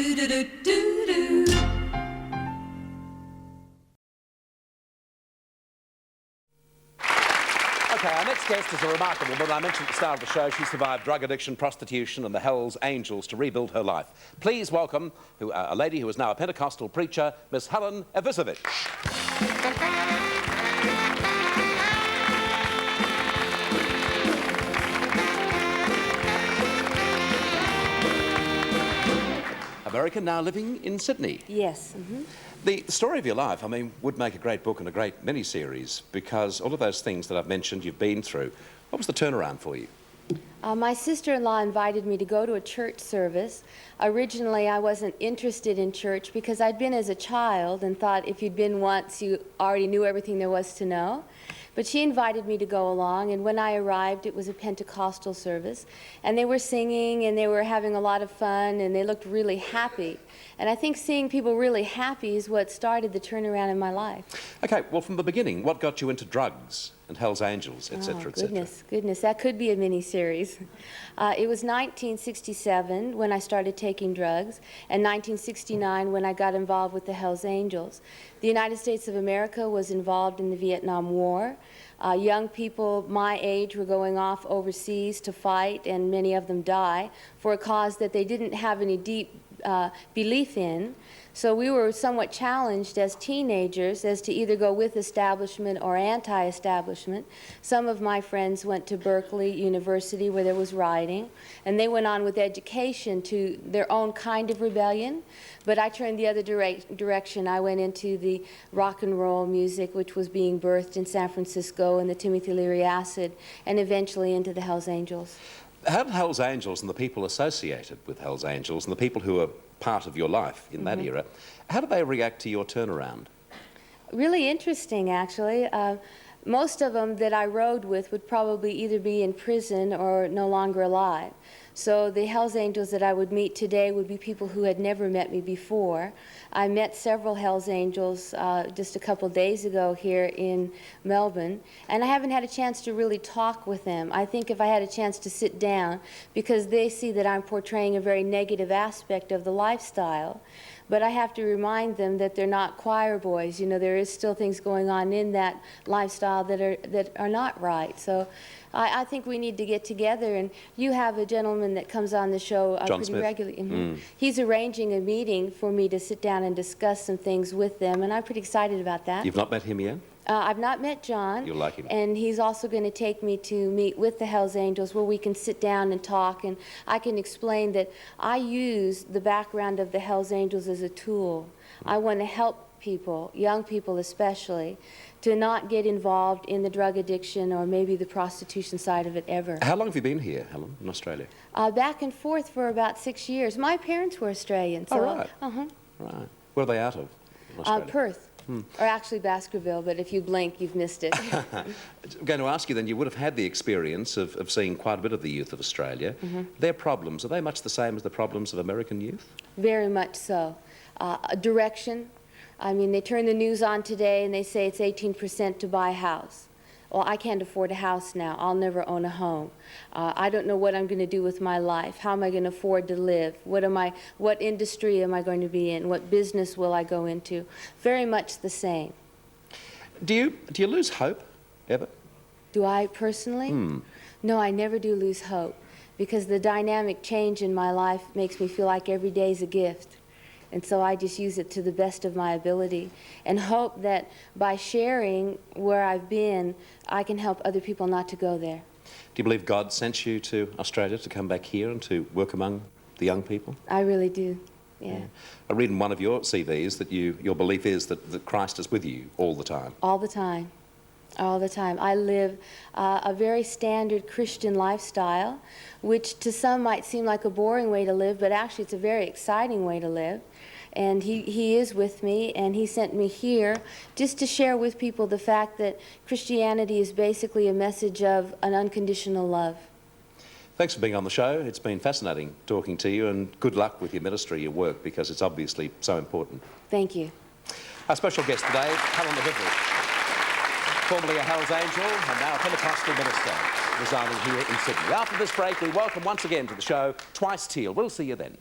Okay, our next guest is a remarkable woman. I mentioned at the start of the show she survived drug addiction, prostitution and the Hell's Angels to rebuild her life. Please welcome a lady who is now a Pentecostal preacher, Miss Helen Ivicevich. American, now living in Sydney. Yes. Mm-hmm. The story of your life, I mean, would make a great book and a great mini-series, because all of those things that I've mentioned you've been through. What was the turnaround for you? My sister-in-law invited me to go to a church service. Originally, I wasn't interested in church because I'd been as a child and thought if you'd been once, you already knew everything there was to know. But she invited me to go along, and when I arrived, it was a Pentecostal service, and they were singing, and they were having a lot of fun, and they looked really happy. And I think seeing people really happy is what started the turnaround in my life. Okay, well, from the beginning, what got you into drugs and Hell's Angels, etc., etc.? Goodness, that could be a mini-series. It was 1967 when I started taking drugs, and 1969 when I got involved with the Hell's Angels. The United States of America was involved in the Vietnam War. Young people my age were going off overseas to fight, and many of them die, for a cause that they didn't have any deep belief in. So we were somewhat challenged as teenagers as to either go with establishment or anti-establishment. Some of my friends went to Berkeley University where there was rioting, and they went on with education to their own kind of rebellion. But I turned the other direction. I went into the rock and roll music, which was being birthed in San Francisco, and the Timothy Leary acid, and eventually into the Hell's Angels. How did Hell's Angels and the people associated with Hell's Angels and the people who were part of your life in that era, how did they react to your turnaround? Really interesting, actually. Most of them that I rode with would probably either be in prison or no longer alive. So the Hell's Angels that I would meet today would be people who had never met me before. I met several Hell's Angels just a couple days ago here in Melbourne, and I haven't had a chance to really talk with them. I think if I had a chance to sit down, because they see that I'm portraying a very negative aspect of the lifestyle, but I have to remind them that they're not choir boys. You know, there is still things going on in that lifestyle that are not right. So I think we need to get together, and you have a gentleman that comes on the show pretty regularly. He's arranging a meeting for me to sit down and discuss some things with them, and I'm pretty excited about that. You've not met him yet? I've not met John. You'll like him. And he's also going to take me to meet with the Hell's Angels where we can sit down and talk, and I can explain that I use the background of the Hell's Angels as a tool. I want to help people, young people especially, to not get involved in the drug addiction or maybe the prostitution side of it ever. How long have you been here, Helen, in Australia? Back and forth for about 6 years. My parents were Australian. So, oh, right. Right. Where are they out of, in Australia? Perth. Or actually Baskerville, but if you blink, you've missed it. I'm going to ask you then, you would have had the experience of seeing quite a bit of the youth of Australia. Their problems, are they much the same as the problems of American youth? Very much so. Direction. I mean, they turn the news on today and they say it's 18% to buy a house. Well, I can't afford a house now. I'll never own a home. I don't know what I'm going to do with my life. How am I going to afford to live? What industry am I going to be in? What business will I go into? Very much the same. Do you lose hope, ever? Do I personally? No, I never do lose hope, because the dynamic change in my life makes me feel like every day is a gift. And so I just use it to the best of my ability and hope that by sharing where I've been, I can help other people not to go there. Do you believe God sent you to Australia to come back here and to work among the young people? I really do, yeah. I read in one of your CVs that your belief is that Christ is with you all the time. All the time. All the time. I live a very standard Christian lifestyle, which to some might seem like a boring way to live, but actually it's a very exciting way to live. And he is with me, and he sent me here just to share with people the fact that Christianity is basically a message of an unconditional love. Thanks for being on the show. It's been fascinating talking to you, and good luck with your ministry, your work, because it's obviously so important. Thank you. Our special guest today, Helen Ivicevich, formerly a Hell's Angel and now a Pentecostal minister, residing here in Sydney. After this break, we welcome once again to the show Twice Teal. We'll see you then.